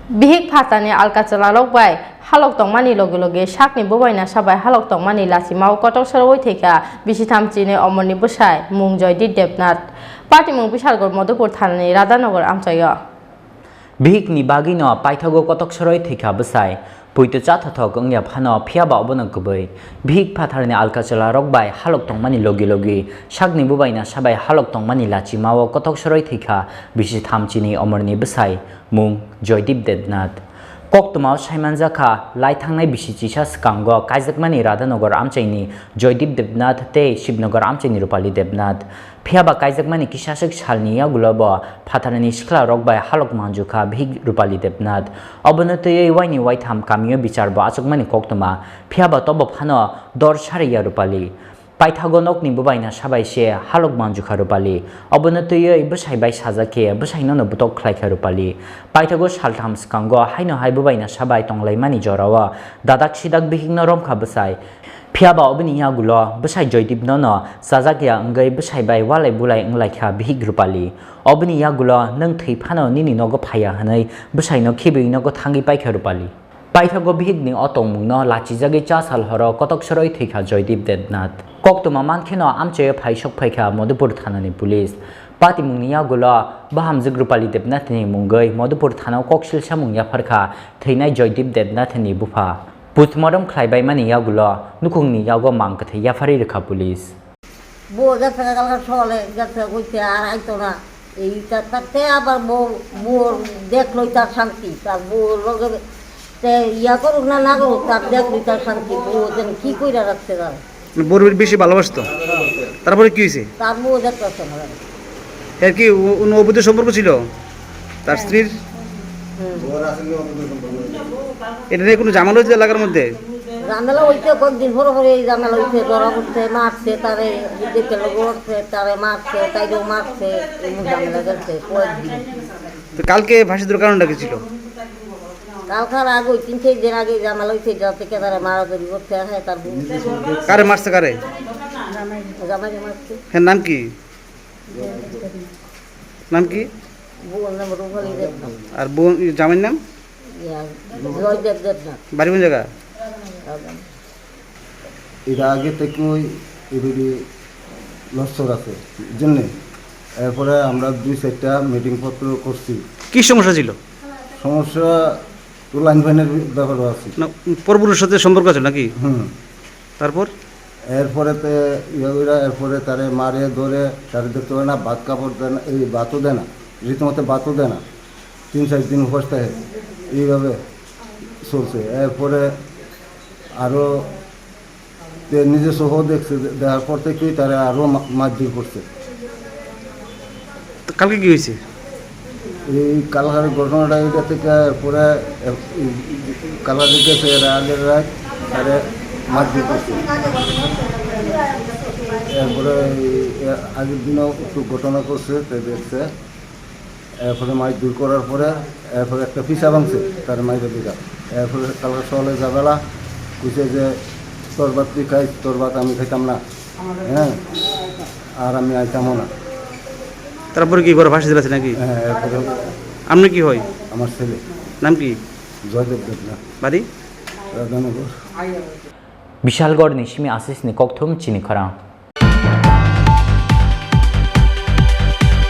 Bihik Patani Alcachala Logbai, Halok Tongmani Logi, Shakni Bubainasa by Halok Tongmani Lasimau, Kotok Sorowi thowikha, Bishitam Chini Omoni Bwsai, Mungjoy Debnat, Party Mung Bishalgor Modupur Thani, Radhanogor Amchaya. Bihik ni bagino, Paithago Kotok Sorowi thowikha Bwsai, Puito Chathathok Ongya Phano, Phiaba Obonok Gubai, Bihik Patharni Alcachala Logbai, Halok Tongmani Logi, Shakni Bubainasa by Halok Tongmani Lachimau, Kotok Sorowi thowikha, Bishitam Chini Omoni Bwsai, Mung Joy Debnat. Koktuma Shaimanzaka, Laithangnai Bishicha Skango, Kaijakmani Radhanogor Amchaini, Joy Debnat, Te Shibnogor Amchaini Rupali Debnat, Phiaba Kaijakmani Kishashik Shalnia Gulobo, Patharani Shkla Rogbai Halok Manjuka, Bihik Rupali Debnat, Obonate Waini Whiteham Kamio Bicharbo Asukmani Koktuma, Phiaba Tobo Hano, Dor Sharia Rupali. Paithagonok ni Bubainasa by she, Halok Manjuka Rupali, Obonate Bwsai by Sazake, Bwsai no Butok Klaika Rupali, Paithago Shaltam Skango, Haino Hai Bubainasa by Tonglaimani Jorawa, Dadak Shidak Bihik no Romka Bwsai, Phiaba Obniya Gulo, Bwsai Joy Dibnono, Sazakia Ngai Bwsai by Wale Bulai Nglaika Bihik Rupali, Obniya Gulo, Nung Tripano Nini Nogo Paya Hanai, Bwsai no Kibi Nogo Tangi Paika Rupali. Paithago Bihik ni Otong no Lachijagwi Chasal Horo, Kotok Sorowi thowikha Joy Debnat. Koktuma Mankino Amche Paishok Paika Modupur Thanani Police. Party Mungnia Gula, Bahamzig Rupali Debnatni Mungai, Modupur Thana Kokshil Shamungya Parka, Thainai Joy Debnatni Bupa. Putmodom Klaibai Mania Gula, Nukungni Yago Mankate Yafari Rika Police. Bo that's a sole, that's a which I don't know. Tate abar bo dekloita santi, bo logo Yakoruna Nago, dekloita santi, bo then Kikuira Raksera. বড় বেশি ভালোবাসতো তারপরে কি হইছে তার বউ দেখতেছ না এর কি অবৈধ সম্পর্ক ছিল তার স্ত্রীর এটা নিয়ে কোনো ঝামেলা হইছে এলাকার মধ্যে ঝামেলা হইছে কয়েকদিন পরে এই ঝামেলা হইছে ধরা করছে মারছে তারে দেখতে লগছে তারে মারছে তাইও মারছে এই ঝামেলা করছে কয়েকদিন তো কালকে ফাঁসি দেওয়ার কারণটা কি ছিল কালকার আগে 3-4 দিন আগে ঝামেলা হইছে যা থেকে তারে মারাধরি করতে আসে তার কারে মারছে কারে জামাই মারছে হ্যাঁ নাম কি বউর নাম রুমালি দেবনাথ আর বউ জামাইর নাম জয় দেবনাথ বাড়ি কোন জায়গা এর আগে থেকে এদিকে লস্কর আছে জন্য এরপরে আমরা 2-4টা মিটিং পত্র করছি কি সমস্যা ছিল সমস্যা তো লাইন ফাইনের ব্যাপার আছে না পরপুরুষের সাথে সম্পর্ক আছে নাকি তারপর এরপরে তারে মারে ধরে তারে দেখতে হয় না ভাত কাপড় দেয় না এই ভাতও দেয় না রীতিমতো ভাতও দেয় না 3-4 দিন উপোস থাকে এইভাবে চলছে এরপরে আরও নিজে সহ দেখছে দেখার পর থেকেই তারা আরও মারধর করছে কালকে কি হয়েছে এই কালকার ঘটনাটা এটা থেকে পরে কালকার দিকে আগের রাত তারা মারধর করছে এরপরে আগের দিনও একটু ঘটনা করছে তাই দেখছে এরপরে মাছ দূর করার পরে এরপরে একটা পিসা ভাঙছে তার মাইরের দিকা এরপরে কালকার সকালে যাবেলা বুঝে যে তোর ভাত তুই খাই তোর ভাত আমি খাইতাম না হ্যাঁ আর আমি আইতামও না তারপরে কি করে ফাঁসি দিয়েছে নাকি হ্যাঁ এরপরে আপনি কি হয় আমার ছেলে নাম কি জয়দেব দেবনাথ বাড়ি রাধানগর বিশালগড় নিশমি আসিস নি ককথম চিনি খরাং